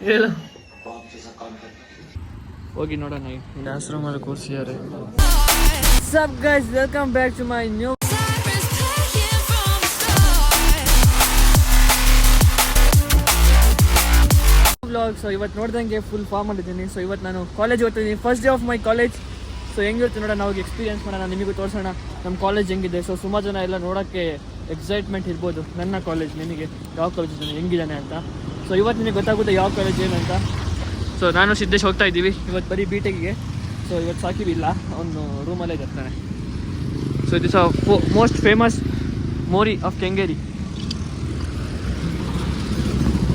ಹೇಳು ಹೋಗಿ ನೋಡೋಣ. ಕ್ಲಾಸ್ ರೂಮಲ್ಲಿ ಕೂರಿಸಿದ್ದಾರೆ. Sup guys, welcome back to my new vlog. So ಇವತ್ತು ನೋಡ್ದಂಗೆ ಫುಲ್ ಫಾರ್ಮ್ ಮಾಡಿದ್ದೀನಿ. ಸೊ ಇವತ್ತು ನಾನು ಕಾಲೇಜ್ ಓದ್ತಿದ್ದೀನಿ, first day of my college. So ಹೆಂಗಿರುತ್ತೆ ನೋಡೋಣ, ನಾವು ಎಕ್ಸ್ಪೀರಿಯನ್ಸ್ ಮಾಡೋಣ, ನಿಮಗೂ ತೋರಿಸೋಣ ನಮ್ಮ ಕಾಲೇಜ್ ಹೆಂಗಿದೆ. ಸೊ ಸುಮಾರು ಜನ ಎಲ್ಲ ನೋಡೋಕ್ಕೆ ಎಕ್ಸೈಟ್ಮೆಂಟ್ ಇರ್ಬೋದು, ನನ್ನ ಕಾಲೇಜ್ ನಿಮಗೆ ಯಾವ ಕಾಲೇಜ್ ಹೆಂಗಿದ್ದಾನೆ ಅಂತ. ಸೊ ಇವತ್ತು ನಿಮಗೆ ಗೊತ್ತಾಗುತ್ತೆ ಯಾವ ಕಾಲೇಜ್ ಏನು ಅಂತ. ಸೊ ನಾನು ಸಿದ್ದೇಶ್ ಹೋಗ್ತಾ ಇದ್ದೀವಿ ಇವತ್ತು ಬರೀ BTECಗೆ. ಸೊ ಇವತ್ತು ಸಾಕಿಬ್ ಇಲ್ಲ, ಅವನು ರೂಮಲ್ಲೇ ಇರ್ತಾನೆ. So it is most famous mori of Kengeri.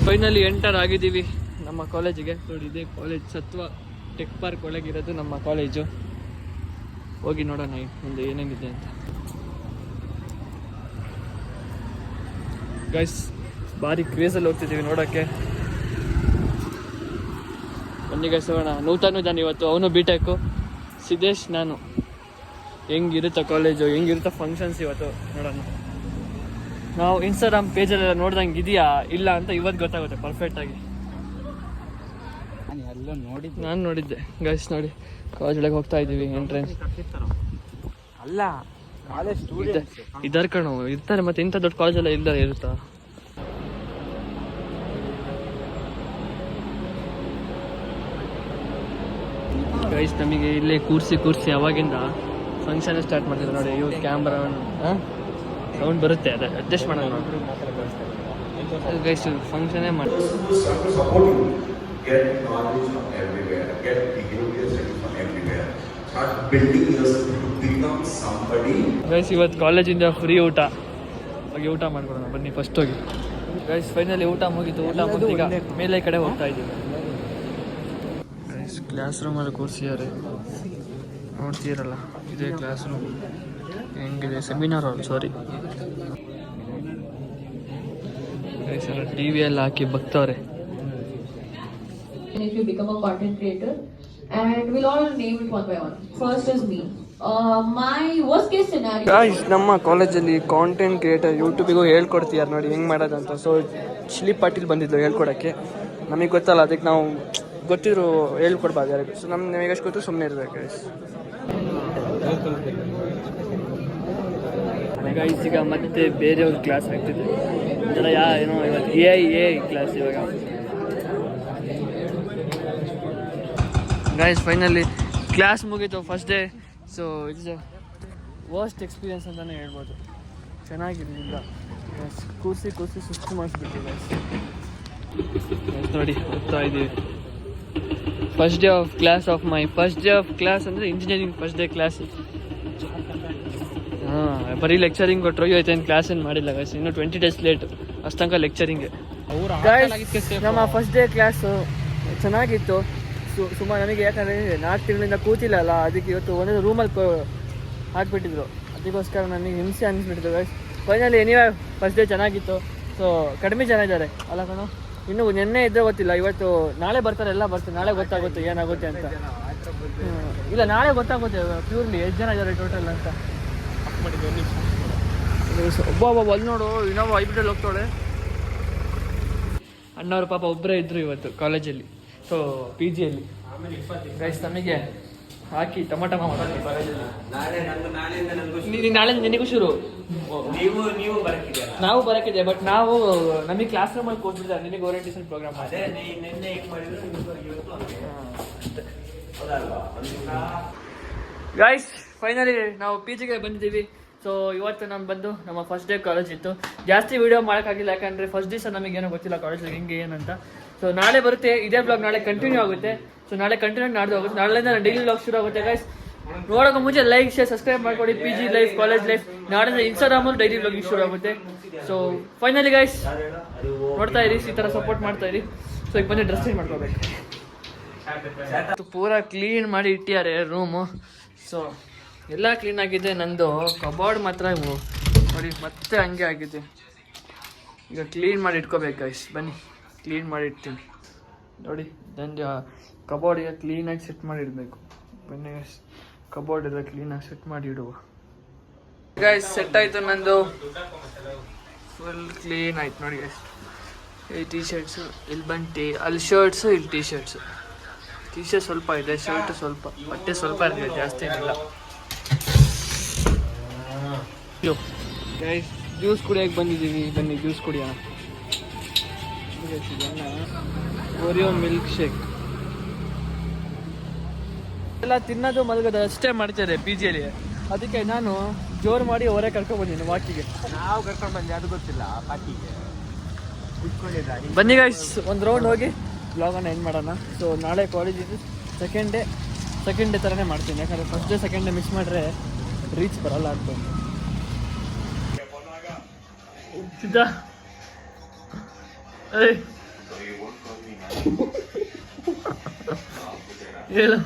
Finally enter ಆಗಿದ್ದೀವಿ ನಮ್ಮ ಕಾಲೇಜಿಗೆ. ನೋಡಿ, ಇದೇ ಕಾಲೇಜ್, ಸತ್ವ ಟೆಕ್ ಪಾರ್ಕ್ ಒಳಗಿರೋದು ನಮ್ಮ ಕಾಲೇಜು. ಹೋಗಿ ನೋಡೋಣ ಮುಂದೆ ಏನೇನಿದೆ ಅಂತ. ಗೈಸ್, ಭಾರಿ ಕ್ರೇಜಲ್ಲಿ ಹೋಗ್ತಿದ್ದೀವಿ ನೋಡೋಕ್ಕೆ. ಬನ್ನಿ ಗೈಸ್ ಹೋಗೋಣ. ನೂತನ ಇದ್ದಾನೆ ಇವತ್ತು, ಅವನು BTEC, ಸಿದ್ದೇಶ್, ನಾನು. ಹೆಂಗಿರುತ್ತೆ ಕಾಲೇಜು, ಹೆಂಗಿರುತ್ತೆ ಫಂಕ್ಷನ್ಸ್ ಇವತ್ತು ನೋಡೋಣ. ನಾವು ಇನ್ಸ್ಟಾಗ್ರಾಮ್ ಪೇಜಲ್ಲೆಲ್ಲ ನೋಡ್ದಂಗೆ ಇದೆಯಾ ಇಲ್ಲ ಅಂತ ಇವತ್ತು ಗೊತ್ತಾಗುತ್ತೆ ಪರ್ಫೆಕ್ಟಾಗಿ. ನಾನು ನೋಡಿದ್ದೆ ಗೈಸ್. ನೋಡಿ, ಕಾಲೇಜ್ ಒಳಗೆ ಹೋಗ್ತಾ ಇದ್ದೀವಿ. ಎಂಟ್ರೆನ್ಸ್ ಅಲ್ಲ, ಕಾಲೇಜ್ ಸ್ಟೂಡೆಂಟ್ಸ್ ಇದ್ದಾರೆ ಕಣೋ, ಇರ್ತಾರೆ. ಮತ್ತೆ ಇಂಥ ದೊಡ್ಡ ಕಾಲೇಜೆಲ್ಲ ಇರುತ್ತಾ? ಗೈಸ್, ನಮಗೆ ಇಲ್ಲೇ ಕೂರಿಸಿ ಅವಾಗಿಂದ ಫಂಕ್ಷನ್ ಸ್ಟಾರ್ಟ್ ಮಾಡ್ತಿದ್ರು ನೋಡಿ. ಇವ್ರು ಕ್ಯಾಮ್ರಾ ಸೌಂಡ್ ಬರುತ್ತೆ, ಅದೇ ಅಡ್ಜಸ್ಟ್ ಮಾಡೋಣ ಗೈಸ್. ಫಂಕ್ಷನೇ ಮಾಡಿ ಗೈಸ್, ಇವತ್ತು ಕಾಲೇಜಿಂದ ಫ್ರೀ ಊಟ. ಹೋಗಿ ಊಟ ಮಾಡ್ಕೊಡೋಣ ಬನ್ನಿ ಫಸ್ಟ್ ಹೋಗಿ. ಗೈಸ್, ಫೈನಲಿ ಊಟ ಮುಗೀತು. ಊಟ ಮುಗಿದು ಈಗ ಮೇಲೆ ಕಡೆ ಹೋಗ್ತಾ ಇದ್ದೀವಿ. ಗೈಸ್, ಕ್ಲಾಸ್ ರೂಮಲ್ಲಿ ಕೂರಿಸಿದ್ದಾರೆ, ನೋಡ್ತೀರಲ್ಲ, ಇದೇ ಕ್ಲಾಸ್ ರೂಮ್. ಹೆಂಗಿದೆ ಸೆಮಿನಾರ್ ಹಾಲ್, ಸಾರಿ ಗೈಸ್. ಎಲ್ಲ TV ಎಲ್ಲ ಹಾಕಿ ಬಗ್ತವ್ರೆ. If you become a content creator, and we'll all name it one by one. First is me. My worst case scenario. Guys, ನಮ್ಮ ಕಾಲೇಜಲ್ಲಿ ಕಾಂಟೆಂಟ್ ಕ್ರಿಯೇಟರ್ ಯೂಟ್ಯೂಬಿಗೂ ಹೇಳ್ಕೊಡ್ತೀಯಾರ ನೋಡಿ ಹೆಂಗೆ ಮಾಡೋದಂತ. ಸೊ ಶಿಲಿ ಪಾಟೀಲ್ ಬಂದಿದ್ಲು ಹೇಳ್ಕೊಡೋಕ್ಕೆ. ನಮಗೆ ಗೊತ್ತಲ್ಲ, ಅದಕ್ಕೆ ನಾವು ಗೊತ್ತಿದ್ರು ಹೇಳ್ಕೊಡ್ಬಾರ್ದು ಯಾರಿಗೂ. ಸೊ ನಮ್ಗೆ ಎಷ್ಟು ಗೊತ್ತು ಸುಮ್ಮನೆ ಇರ್ಬೇಕು ಗೈಸ್. ಗೈಸ್, ಈಗ ಮತ್ತೆ ಬೇರೆಯವ್ರ ಕ್ಲಾಸ್ ಆಗ್ತಿದೆ. ಒಂಥರ ಏನೋ ಇವತ್ತು AI ಕ್ಲಾಸ್ ಇವಾಗ. ಗೈಸ್, ಫೈನಲಿ ಕ್ಲಾಸ್ ಮುಗೀತು, first day. So it's worst experience ಅಂತಲೇ ಹೇಳ್ಬೋದು. ಚೆನ್ನಾಗಿರಲಿಲ್ಲ, ಕೂರಿಸಿ ಸುಸ್ತು ಮಾಡಿಸ್ಬಿಟ್ಟು ಗೈಸ್. ನೋಡಿ, ಹೋಗ್ತಾ ಇದ್ದೀವಿ. First day of class of my first day of class ಅಂದರೆ ಇಂಜಿನಿಯರಿಂಗ್ ಫಸ್ಟ್ ಡೇ ಕ್ಲಾಸ್. ಬರೀ ಲೆಕ್ಚರಿಂಗ್ ಕೊಟ್ಟರು, ಇವತ್ತೇನು ಕ್ಲಾಸ್ ಏನು ಮಾಡಿಲ್ಲ ಗೈಸ್. ಇನ್ನೂ 20 days ಲೇಟ್, ಅಷ್ಟಂಕ ಲೆಕ್ಚರಿಂಗ್ಗೆ. ನಮ್ಮ ಫಸ್ಟ್ ಡೇ ಕ್ಲಾಸು ಚೆನ್ನಾಗಿತ್ತು. ಸುಮಾರು ನಮಗೆ, ಯಾಕಂದರೆ 4 ತಿಂಗಳಿಂದ ಕೂತಿಲ್ಲ ಅಲ್ಲ, ಅದಕ್ಕೆ ಇವತ್ತು ಒಂದೇ ರೂಮಲ್ಲಿ ಹಾಕ್ಬಿಟ್ಟಿದ್ರು. ಅದಕ್ಕೋಸ್ಕರ ನನಗೆ ಹಿಂಸೆ ಅನ್ನಿಸ್ಬಿಟ್ಟಿದ್ದು guys. Finally anyway first day ಚೆನ್ನಾಗಿತ್ತು. ಸೊ ಕಡಿಮೆ ಜನ ಇದ್ದಾರೆ ಅಲ್ಲ ಕಣೋ, ಇನ್ನೂ ನೆನ್ನೆ ಇದ್ದರೆ ಗೊತ್ತಿಲ್ಲ. ಇವತ್ತು ನಾಳೆ ಬರ್ತಾರೆ, ಎಲ್ಲ ಬರ್ತಾರೆ. ನಾಳೆ ಗೊತ್ತಾಗುತ್ತೆ ಏನಾಗುತ್ತೆ ಅಂತ. ಇಲ್ಲ, ನಾಳೆ ಗೊತ್ತಾಗುತ್ತೆ ಪ್ಯೂರ್ಲಿ ಎಷ್ಟು ಜನ ಇದ್ದಾರೆ ಟೋಟಲ್ ಅಂತ. ಒಬ್ಬ ಅಲ್ಲಿ ನೋಡು, ಇನ್ನೊಬ್ಬ ಐಬಿಟಲ್ಲಿ ಹೋಗ್ತಾಳೆ. ಅಣ್ಣವ್ರ ಪಾಪ ಒಬ್ಬರೇ ಇದ್ರು ಇವತ್ತು ಕಾಲೇಜಲ್ಲಿ. ಸೊ PGಯಲ್ಲಿ ಗೈಸ್ ನಮಗೆ ಹಾಕಿ ಟೊಮಾಟೊ ಮಾಡ್ತಾರೆ ಕಾಲೇಜಲ್ಲಿ. ನಾಳೆ ನಿನಗೂ ಶುರು, ನಾವು ಬರೋಕ್ಕಿದೆ. ಬಟ್ ನಾವು ನಮಗೆ ಕ್ಲಾಸ್ ರೂಮಲ್ಲಿ ಕೂತ್ಬಿಟ್ಟಿದ್ದಾರೆ. ನಿನಗೆ ಓರಿಯೆಂಟೇಷನ್ ಪ್ರೋಗ್ರಾಮ್ ಗೈಸ್. ಫೈನಲಿ ನಾವು PGಗೆ ಬಂದಿದ್ದೀವಿ. ಸೊ ಇವತ್ತು ನಾನು ಬಂದು ನಮ್ಮ ಫಸ್ಟ್ ಡೇ ಕಾಲೇಜ್ ಇತ್ತು. ಜಾಸ್ತಿ ವೀಡಿಯೋ ಮಾಡೋಕ್ಕಾಗಿಲ್ಲ, ಯಾಕಂದರೆ ಫಸ್ಟ್ ದಿವಸ ನಮಗೇನೋ ಗೊತ್ತಿಲ್ಲ ಕಾಲೇಜಲ್ಲಿ ಹೆಂಗೆ ಏನಂತ. ಸೊ ನಾಳೆ ಬರುತ್ತೆ ಇದೇ ಬ್ಲಾಗ್, ನಾಳೆ ಕಂಟಿನ್ಯೂ ಆಗುತ್ತೆ. ಸೊ ನಾಳೆ ಕಂಟಿನ್ಯೂ ನಾಡ್ದು ಹೋಗುತ್ತೆ. ನಾಳೆಯಿಂದ ಡೈಲಿ ಬ್ಲಾಗ್ ಶುರು ಆಗುತ್ತೆ ಗೈಸ್. ನೋಡೋಕೆ ಮುಂಚೆ ಲೈಕ್, ಶೇರ್, ಸಬ್ಸ್ಕ್ರೈಬ್ ಮಾಡ್ಕೊಡಿ. PG life, college life. ನಾಳೆಯಿಂದ ಇನ್ಸ್ಟಾಗ್ರಾಮಲ್ಲಿ ಡೈಲಿ ಬ್ಲಾಗಿಂಗ್ ಶುರು ಆಗುತ್ತೆ. ಸೊ ಫೈನಲಿ ಗೈಸ್, ನೋಡ್ತಾ ಇರಿ, ಈ ಥರ ಸಪೋರ್ಟ್ ಮಾಡ್ತಾ ಇರಿ. ಸೊ ಈಗ ಬಂದು ಡ್ರೆಸ್ ಚೇಂಜ್ ಮಾಡ್ಕೋಬೇಕು. ಪೂರಾ ಕ್ಲೀನ್ ಮಾಡಿ ಇಟ್ಟಿದ್ದಾರೆ ರೂಮು. ಸೊ ಎಲ್ಲ ಕ್ಲೀನ್ ಆಗಿದೆ. ನಂದು ಕಬೋರ್ಡ್ ಮಾತ್ರ ನೋಡಿ ಮತ್ತೆ ಹಂಗೆ ಆಗಿದೆ. ಈಗ ಕ್ಲೀನ್ ಮಾಡಿ ಇಟ್ಕೋಬೇಕು ಗೈಸ್. ಬನ್ನಿ ಕ್ಲೀನ್ ಮಾಡಿ ಇಡ್ತೀನಿ ನೋಡಿ. ನಂದು ಕಬೋರ್ಡಿಗೆ ಕ್ಲೀನಾಗಿ ಸೆಟ್ ಮಾಡಿ ಇಡಬೇಕು. ಬನ್ನಿ ಗೈಸ್, ಕಬೋರ್ಡ್ ಎಲ್ಲ ಕ್ಲೀನಾಗಿ ಸೆಟ್ ಮಾಡಿ ಇಡುವ ಗೈಸ್. ಸೆಟ್ ಆಯಿತು ನಂದು, ಫುಲ್ ಕ್ಲೀನ್ ಆಯ್ತು ನೋಡಿ ಗೈಸ್. ಈ ಟೀ ಶರ್ಟ್ಸು ಇಲ್ಲಿ ಬಂದು ಅಲ್ಲಿ ಶರ್ಟ್ಸು ಇಲ್ಲಿ ಟೀ ಶರ್ಟ್ಸು. ಟೀ ಶರ್ಟ್ ಸ್ವಲ್ಪ ಇದೆ, ಶರ್ಟ್ ಸ್ವಲ್ಪ, ಬಟ್ಟೆ ಸ್ವಲ್ಪ ಇರ್ತದೆ, ಜಾಸ್ತಿ ಏನಿಲ್ಲ. ಗೈಸ್ ಜ್ಯೂಸ್ ಕುಡಿಯೋಕೆ ಬಂದಿದ್ದೀವಿ, ಬನ್ನಿ ಜ್ಯೂಸ್ ಕುಡಿಯೋಣ. ಓರಿಯೋ ಮಿಲ್ಕ್ ಶೇಕ್ ಎಲ್ಲ ತಿನ್ನೋದು ಮಲಗೋದು ಅಷ್ಟೇ ಮಾಡ್ತಾರೆ ಪಿ ಜಿಯಲ್ಲಿ. ಅದಕ್ಕೆ ನಾನು ಜೋರು ಮಾಡಿ ಹೊರ ಕರ್ಕೊಂಡು ಬಂದಿದ್ದೀನಿ ವಾಕಿಗೆ. ನಾವು ಕರ್ಕೊಂಡು ಬಂದೆ ಅದು ಗೊತ್ತಿಲ್ಲ ಪಾರ್ಟಿಗೆ ಬನ್ನಿ ಗೈಸ್ ಒಂದು ರೌಂಡ್ ಹೋಗಿ ಬ್ಲಾಗನ್ನು ಎಂಡ್ ಮಾಡೋಣ. ಸೊ ನಾಳೆ ಕಾಲೇಜ್ ಇದು ಸೆಕೆಂಡ್ ಡೇ ಥರನೇ ಮಾಡ್ತೀನಿ, ಯಾಕಂದರೆ first day second day miss ಮಾಡಿದ್ರೆ ರೀಚ್ ಬರೋಲ್ಲ ಅಂತ. ಸಿದ್ಧಾ ಹೇಳು